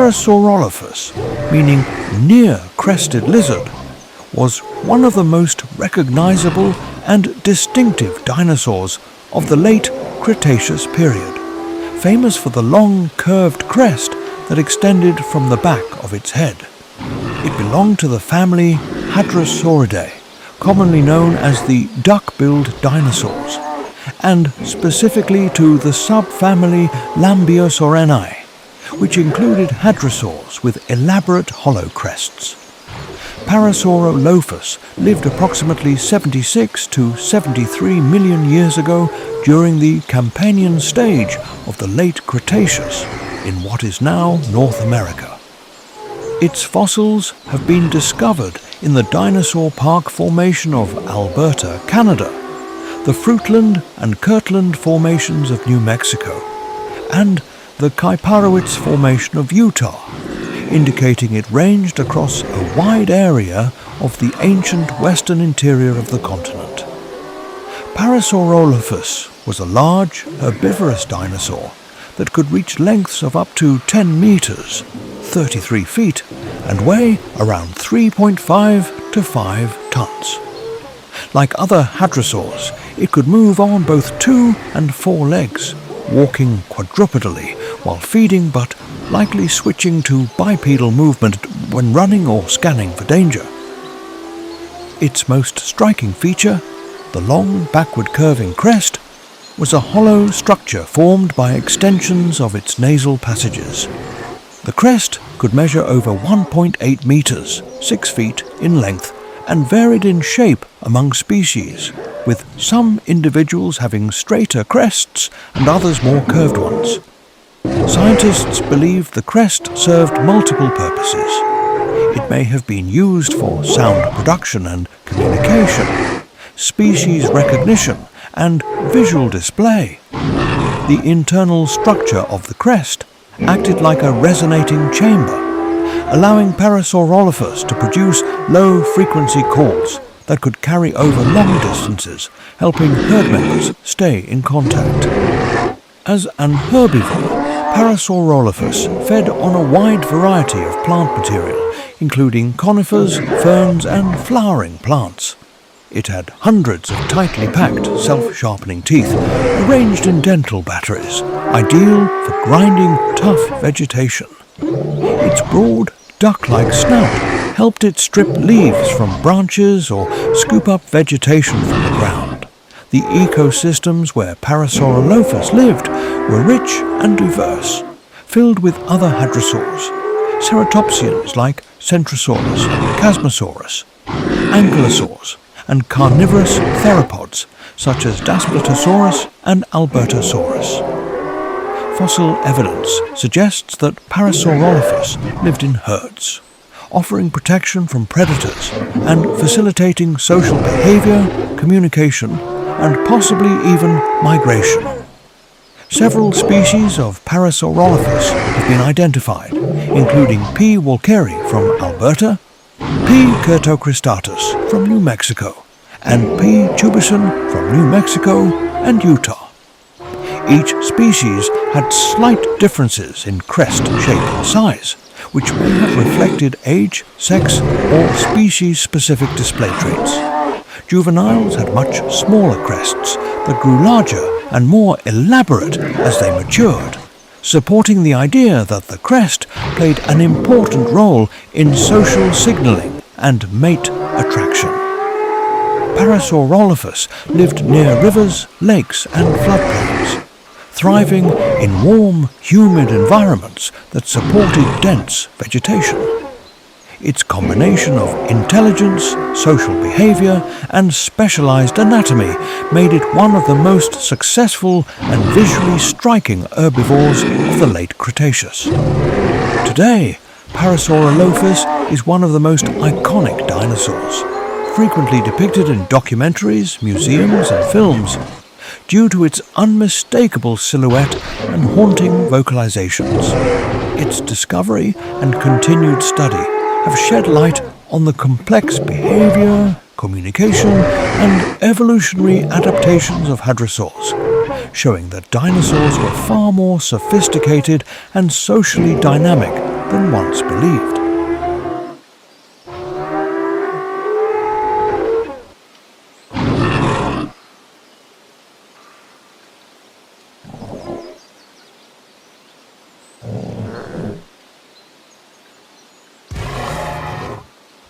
Parasaurolophus, meaning near-crested lizard, was one of the most recognizable and distinctive dinosaurs of the late Cretaceous period, famous for the long curved crest that extended from the back of its head. It belonged to the family Hadrosauridae, commonly known as the duck-billed dinosaurs, and specifically to the subfamily Lambeosaurinae, which included hadrosaurs with elaborate hollow crests. Parasaurolophus lived approximately 76 to 73 million years ago during the Campanian stage of the late Cretaceous in what is now North America. Its fossils have been discovered in the Dinosaur Park Formation of Alberta, Canada, the Fruitland and Kirtland formations of New Mexico, and the Kaiparowits Formation of Utah, indicating it ranged across a wide area of the ancient western interior of the continent. Parasaurolophus was a large, herbivorous dinosaur that could reach lengths of up to 10 meters, 33 feet, and weigh around 3.5 to 5 tons. Like other hadrosaurs, it could move on both 2 and 4 legs, walking quadrupedally while feeding but likely switching to bipedal movement when running or scanning for danger. Its most striking feature, the long backward curving crest, was a hollow structure formed by extensions of its nasal passages. The crest could measure over 1.8 meters, 6 feet in length, and varied in shape among species, with some individuals having straighter crests and others more curved ones. Scientists believe the crest served multiple purposes. It may have been used for sound production and communication, species recognition, and visual display. The internal structure of the crest acted like a resonating chamber, allowing Parasaurolophus to produce low-frequency calls that could carry over long distances, helping herd members stay in contact. As an herbivore, Parasaurolophus fed on a wide variety of plant material, including conifers, ferns, and flowering plants. It had hundreds of tightly packed, self-sharpening teeth, arranged in dental batteries, ideal for grinding tough vegetation. Its broad, duck-like snout helped it strip leaves from branches or scoop up vegetation from the ground. The ecosystems where Parasaurolophus lived were rich and diverse, filled with other hadrosaurs, ceratopsians like Centrosaurus, Chasmosaurus, ankylosaurs, and carnivorous theropods such as Daspletosaurus and Albertosaurus. Fossil evidence suggests that Parasaurolophus lived in herds, offering protection from predators and facilitating social behavior, communication, and possibly even migration. Several species of Parasaurolophus have been identified, including P. walkeri from Alberta, P. curtocristatus from New Mexico, and P. tubicin from New Mexico and Utah. Each species had slight differences in crest shape and size, which may have reflected age, sex, or species-specific display traits. Juveniles had much smaller crests that grew larger and more elaborate as they matured, supporting the idea that the crest played an important role in social signaling and mate attraction. Parasaurolophus lived near rivers, lakes, and floodplains, thriving in warm, humid environments that supported dense vegetation. Its combination of intelligence, social behavior, and specialized anatomy made it one of the most successful and visually striking herbivores of the late Cretaceous. Today, Parasaurolophus is one of the most iconic dinosaurs, frequently depicted in documentaries, museums, and films, due to its unmistakable silhouette and haunting vocalizations. Its discovery and continued study have shed light on the complex behavior, communication, and evolutionary adaptations of hadrosaurs, showing that dinosaurs were far more sophisticated and socially dynamic than once believed.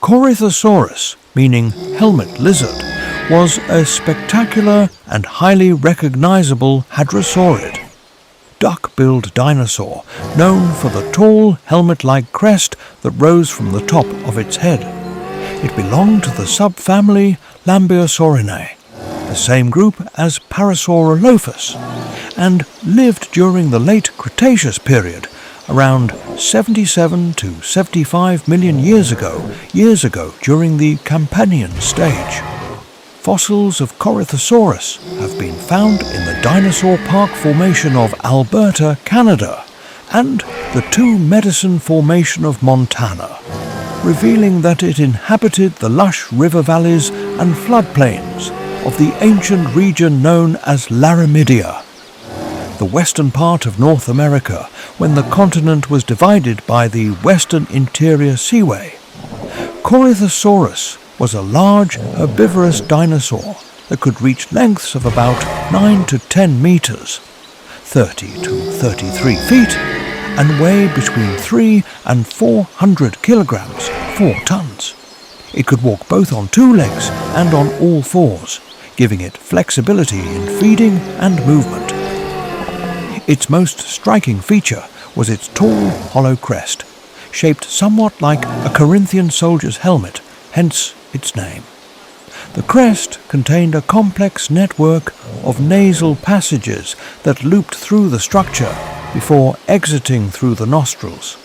Corythosaurus, meaning helmet lizard, was a spectacular and highly recognizable hadrosaurid, duck-billed dinosaur known for the tall helmet-like crest that rose from the top of its head. It belonged to the subfamily Lambeosaurinae, the same group as Parasaurolophus, and lived during the late Cretaceous period, around 77 to 75 million years ago during the Campanian stage. Fossils of Corythosaurus have been found in the Dinosaur Park Formation of Alberta, Canada, and the Two Medicine Formation of Montana, revealing that it inhabited the lush river valleys and floodplains of the ancient region known as Laramidia, the western part of North America, when the continent was divided by the Western Interior Seaway. Corythosaurus was a large herbivorous dinosaur that could reach lengths of about 9 to 10 meters, 30 to 33 feet, and weigh between 3 and 400 kilograms, 4 tons. It could walk both on two legs and on all fours, giving it flexibility in feeding and movement. Its most striking feature was its tall, hollow crest, shaped somewhat like a Corinthian soldier's helmet, hence its name. The crest contained a complex network of nasal passages that looped through the structure before exiting through the nostrils,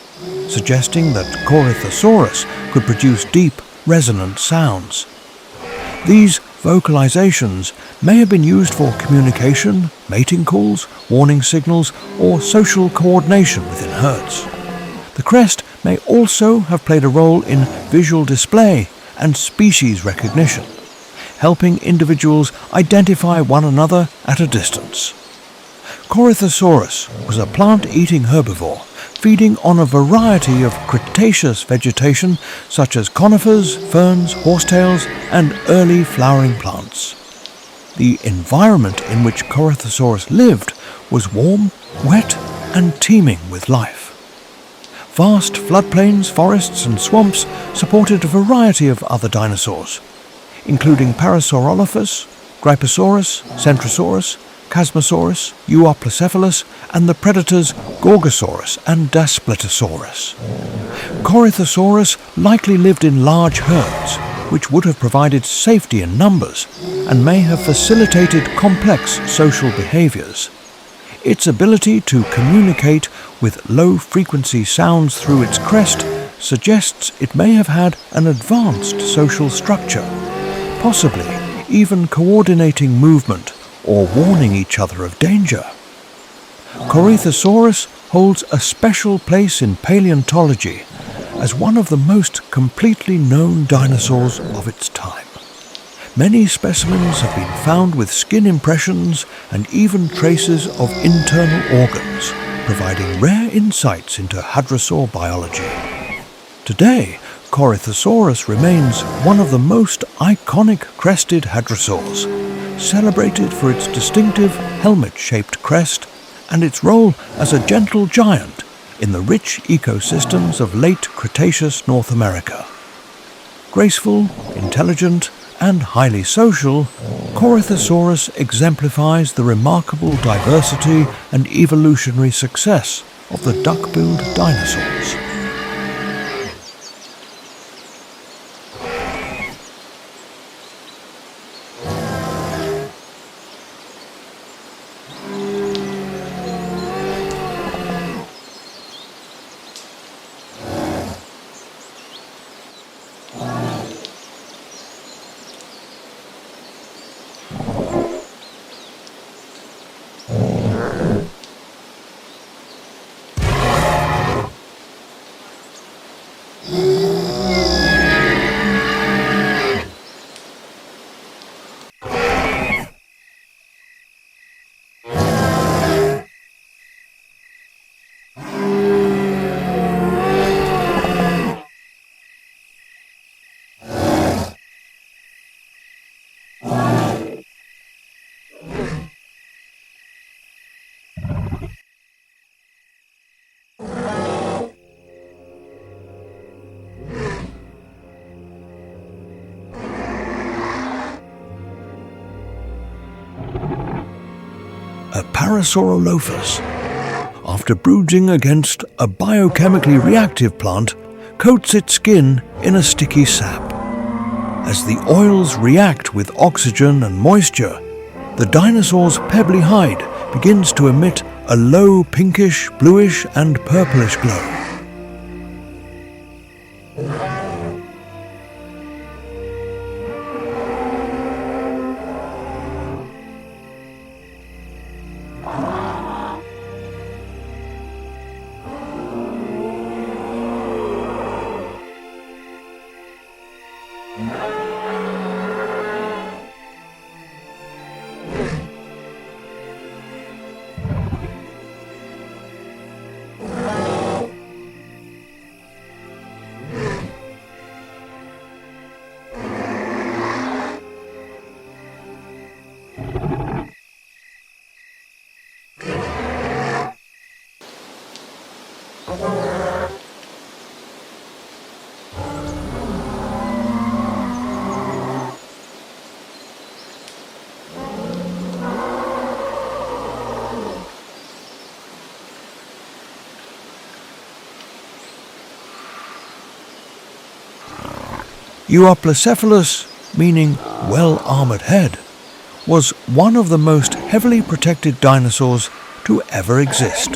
suggesting that Corythosaurus could produce deep, resonant sounds. These vocalizations may have been used for communication, mating calls, warning signals, or social coordination within herds. The crest may also have played a role in visual display and species recognition, helping individuals identify one another at a distance. Corythosaurus was a plant-eating herbivore, feeding on a variety of Cretaceous vegetation such as conifers, ferns, horsetails, and early flowering plants. The environment in which Corythosaurus lived was warm, wet, and teeming with life. Vast floodplains, forests, and swamps supported a variety of other dinosaurs, including Parasaurolophus, Gryposaurus, Centrosaurus, Chasmosaurus, Euoplocephalus, and the predators Gorgosaurus and Daspletosaurus. Corythosaurus likely lived in large herds, which would have provided safety in numbers and may have facilitated complex social behaviors. Its ability to communicate with low-frequency sounds through its crest suggests it may have had an advanced social structure, possibly even coordinating movement or warning each other of danger. Corythosaurus holds a special place in paleontology as one of the most completely known dinosaurs of its time. Many specimens have been found with skin impressions and even traces of internal organs, providing rare insights into hadrosaur biology. Today, Corythosaurus remains one of the most iconic crested hadrosaurs, celebrated for its distinctive helmet-shaped crest and its role as a gentle giant in the rich ecosystems of late Cretaceous North America. Graceful, intelligent, and highly social, Corythosaurus exemplifies the remarkable diversity and evolutionary success of the duck-billed dinosaurs. Parasaurolophus, after bruising against a biochemically reactive plant, coats its skin in a sticky sap. As the oils react with oxygen and moisture, the dinosaur's pebbly hide begins to emit a low pinkish, bluish and purplish glow. Euoplocephalus, meaning well-armored head, was one of the most heavily protected dinosaurs to ever exist.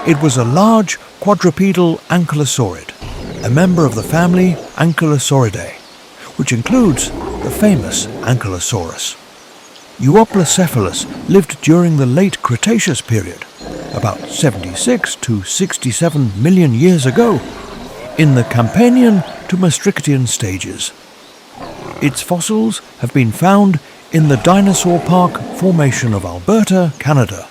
It was a large quadrupedal ankylosaurid, a member of the family Ankylosauridae, which includes the famous Ankylosaurus. Euoplocephalus lived during the late Cretaceous period, about 76 to 67 million years ago, in the Campanian to Maastrichtian stages. Its fossils have been found in the Dinosaur Park Formation of Alberta, Canada,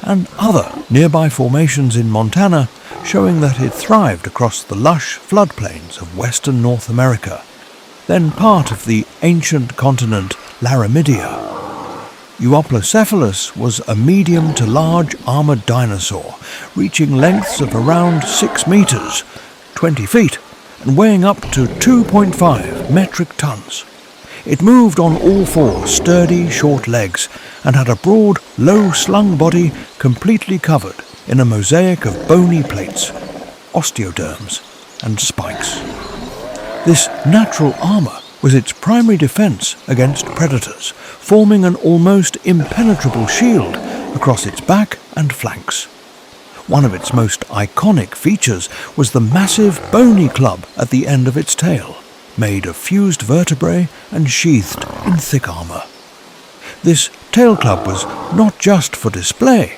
and other nearby formations in Montana, showing that it thrived across the lush floodplains of western North America, then part of the ancient continent Laramidia. Euoplocephalus was a medium to large armored dinosaur, reaching lengths of around 6 meters, 20 feet, and weighing up to 2.5 metric tons. It moved on all four sturdy, short legs and had a broad, low-slung body completely covered in a mosaic of bony plates, osteoderms, and spikes. This natural armor was its primary defense against predators, forming an almost impenetrable shield across its back and flanks. One of its most iconic features was the massive bony club at the end of its tail, made of fused vertebrae and sheathed in thick armor. This tail club was not just for display.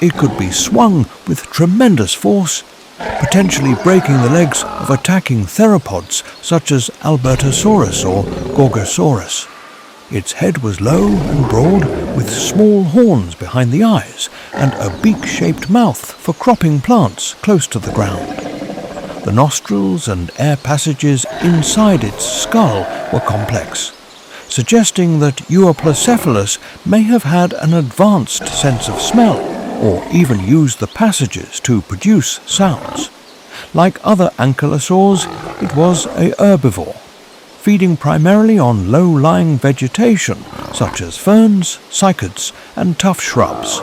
It could be swung with tremendous force, potentially breaking the legs of attacking theropods such as Albertosaurus or Gorgosaurus. Its head was low and broad, with small horns behind the eyes and a beak-shaped mouth for cropping plants close to the ground. The nostrils and air passages inside its skull were complex, suggesting that Euoplocephalus may have had an advanced sense of smell, or even used the passages to produce sounds. Like other ankylosaurs, it was a herbivore, feeding primarily on low-lying vegetation such as ferns, cycads, and tough shrubs.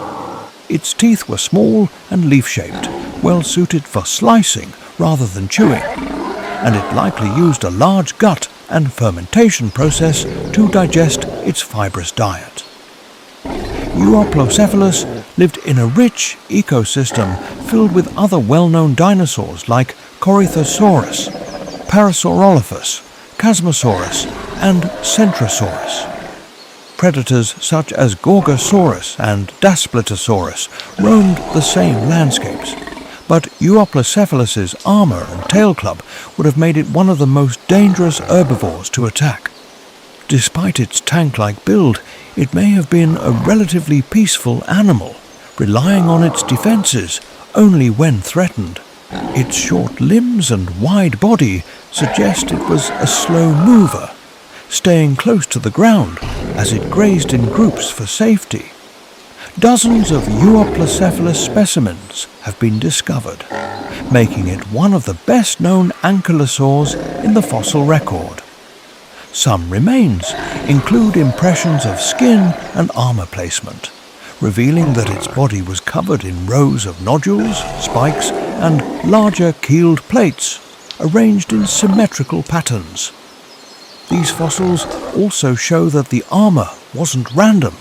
Its teeth were small and leaf-shaped, well suited for slicing rather than chewing, and it likely used a large gut and fermentation process to digest its fibrous diet. Euoplocephalus lived in a rich ecosystem filled with other well-known dinosaurs like Corythosaurus, Parasaurolophus, Chasmosaurus, and Centrosaurus. Predators such as Gorgosaurus and Daspletosaurus roamed the same landscapes, but Euoplocephalus's armor and tail club would have made it one of the most dangerous herbivores to attack. Despite its tank-like build, it may have been a relatively peaceful animal, relying on its defenses only when threatened. Its short limbs and wide body suggest it was a slow mover, staying close to the ground as it grazed in groups for safety. Dozens of Euoplocephalus specimens have been discovered, making it one of the best-known ankylosaurs in the fossil record. Some remains include impressions of skin and armor placement, revealing that its body was covered in rows of nodules, spikes, and larger keeled plates, arranged in symmetrical patterns. These fossils also show that the armour wasn't random.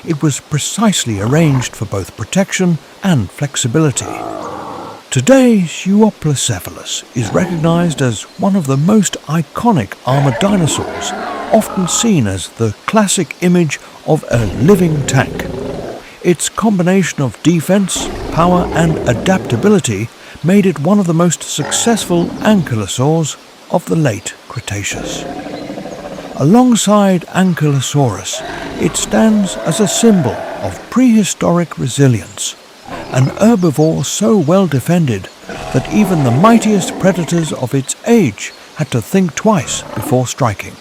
It was precisely arranged for both protection and flexibility. Today's Euoplocephalus is recognized as one of the most iconic armored dinosaurs, often seen as the classic image of a living tank. Its combination of defense, power, and adaptability made it one of the most successful ankylosaurs of the late Cretaceous. Alongside Ankylosaurus, it stands as a symbol of prehistoric resilience, an herbivore so well defended that even the mightiest predators of its age had to think twice before striking.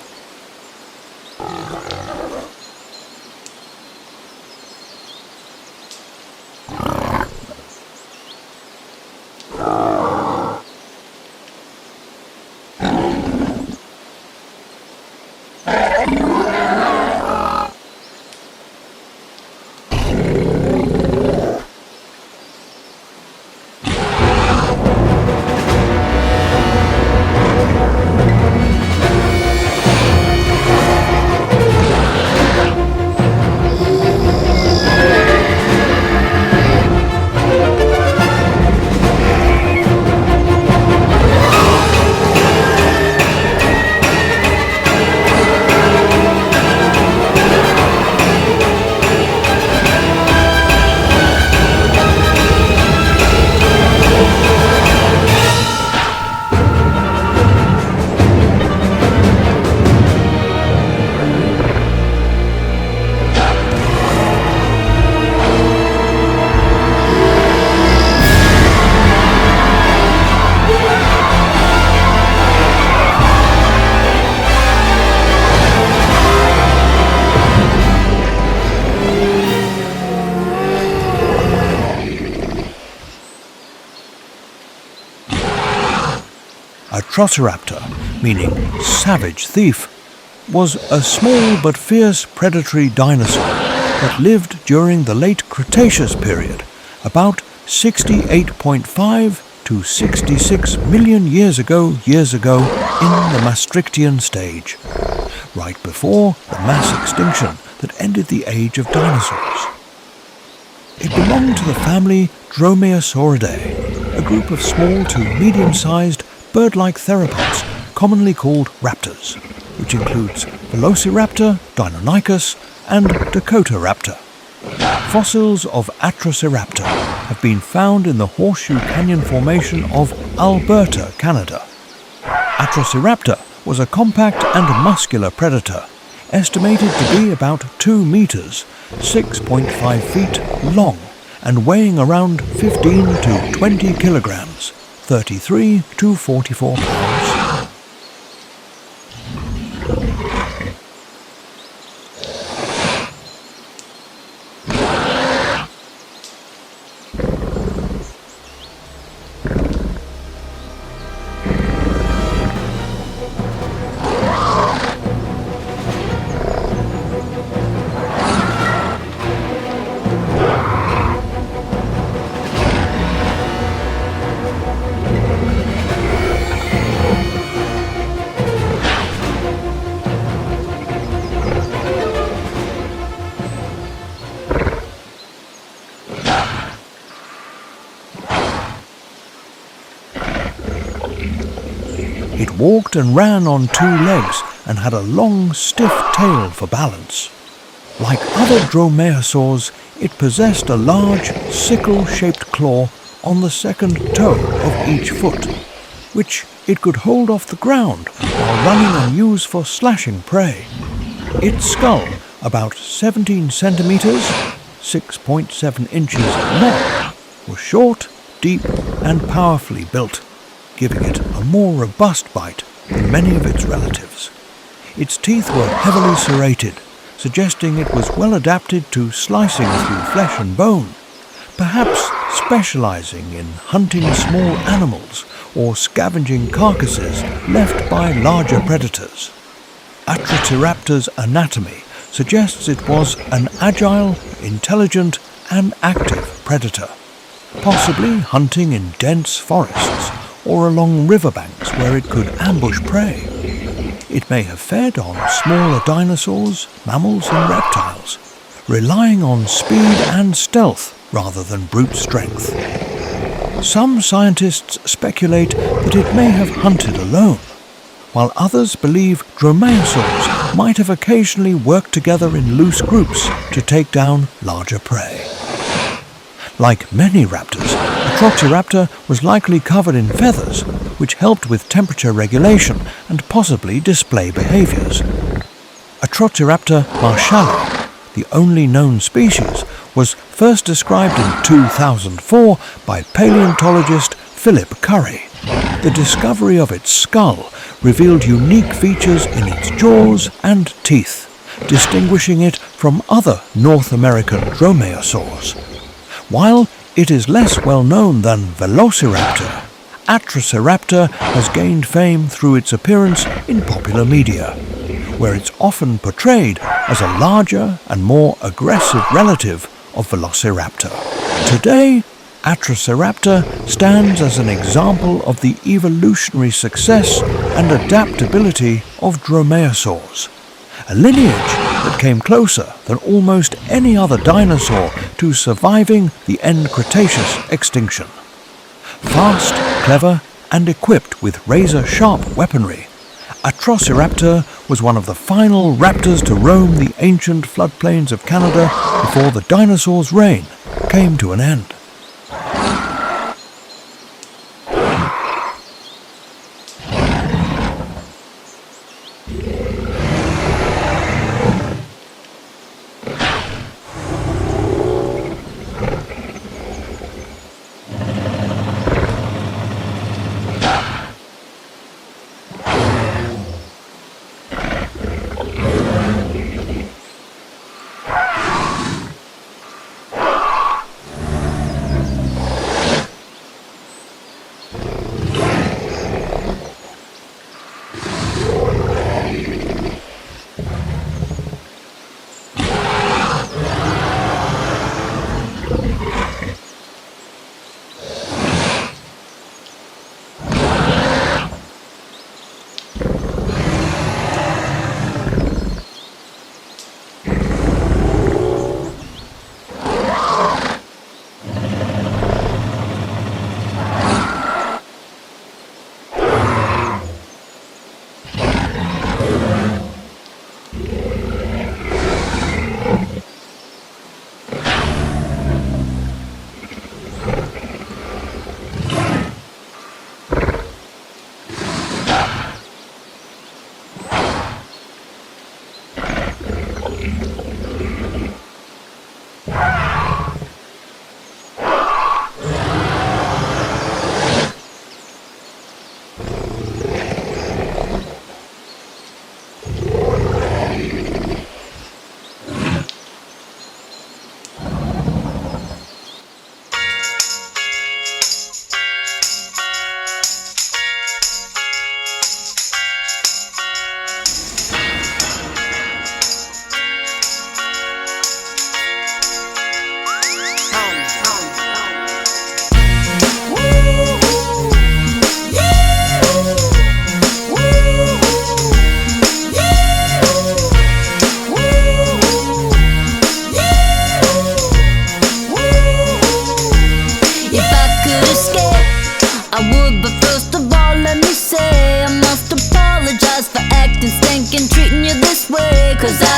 A Troceraptor, meaning savage thief, was a small but fierce predatory dinosaur that lived during the late Cretaceous period, about 68.5 to 66 million years ago in the Maastrichtian stage, right before the mass extinction that ended the age of dinosaurs. It belonged to the family Dromaeosauridae, a group of small to medium-sized bird-like theropods commonly called raptors, which includes Velociraptor, Deinonychus, and Dakotaraptor. Fossils of Atrociraptor have been found in the Horseshoe Canyon Formation of Alberta, Canada. Atrociraptor was a compact and muscular predator, estimated to be about 2 meters, 6.5 feet long, and weighing around 15 to 20 kilograms, 33 to 44 pounds. It walked and ran on 2 legs and had a long, stiff tail for balance. Like other dromaeosaurs, it possessed a large, sickle-shaped claw on the second toe of each foot, which it could hold off the ground while running and use for slashing prey. Its skull, about 17 centimeters, 6.7 inches long, was short, deep, and powerfully built, giving it a more robust bite than many of its relatives. Its teeth were heavily serrated, suggesting it was well adapted to slicing through flesh and bone, perhaps specializing in hunting small animals or scavenging carcasses left by larger predators. Atrociraptor's anatomy suggests it was an agile, intelligent, an active predator, possibly hunting in dense forests or along riverbanks where it could ambush prey. It may have fed on smaller dinosaurs, mammals and reptiles, relying on speed and stealth rather than brute strength. Some scientists speculate that it may have hunted alone, while others believe dromaeosaurs might have occasionally worked together in loose groups to take down larger prey. Like many raptors, Atrocyraptor was likely covered in feathers, which helped with temperature regulation and possibly display behaviors. Atrocyraptor marshalli, the only known species, was first described in 2004 by paleontologist Philip Currie. The discovery of its skull revealed unique features in its jaws and teeth, distinguishing it from other North American dromaeosaurs. While it is less well known than Velociraptor, Atrocyraptor has gained fame through its appearance in popular media, where it's often portrayed as a larger and more aggressive relative of Velociraptor. Today, Atrocyraptor stands as an example of the evolutionary success and adaptability of dromaeosaurs, a lineage that came closer than almost any other dinosaur to surviving the end Cretaceous extinction. Fast, clever, and equipped with razor-sharp weaponry, Atrocyraptor was one of the final raptors to roam the ancient floodplains of Canada before the dinosaurs' reign came to an end.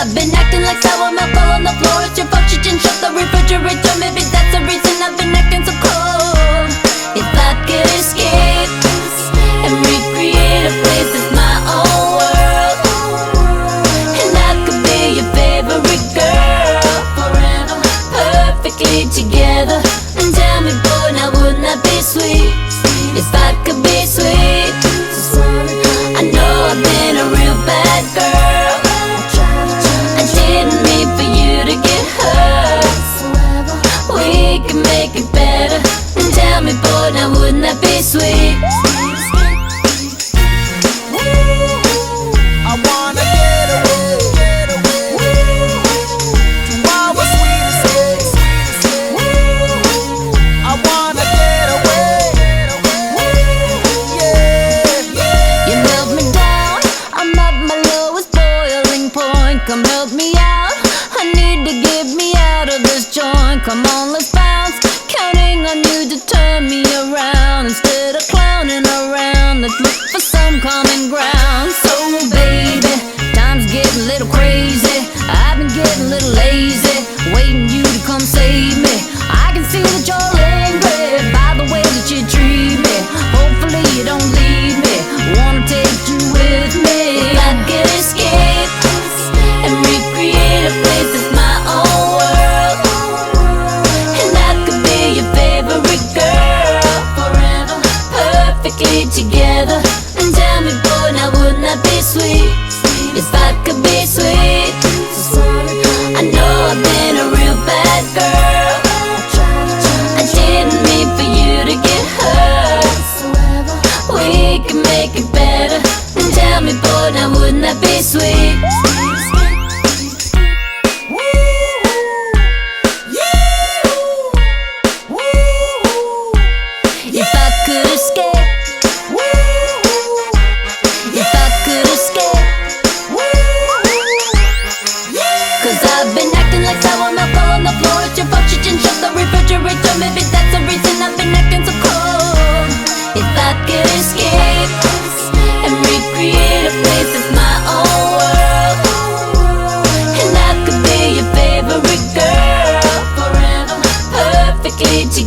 I've been acting like sour milk all on the floor. It's your fault you didn't shut the refrigerator. Maybe that's the reason I've been acting so cold. If I could escape and recreate a place that's my own world, and I could be your favorite girl forever, perfectly together. And tell me, boy, now wouldn't that be sweet? If I could be sweet. I know I've been a real bad girl. I didn't mean for you to get hurt. We can make it better. And tell me, boy, now wouldn't that be sweet? I wanna get away to our sweet escape.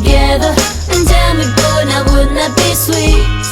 together and tell me, boy, now wouldn't that be sweet?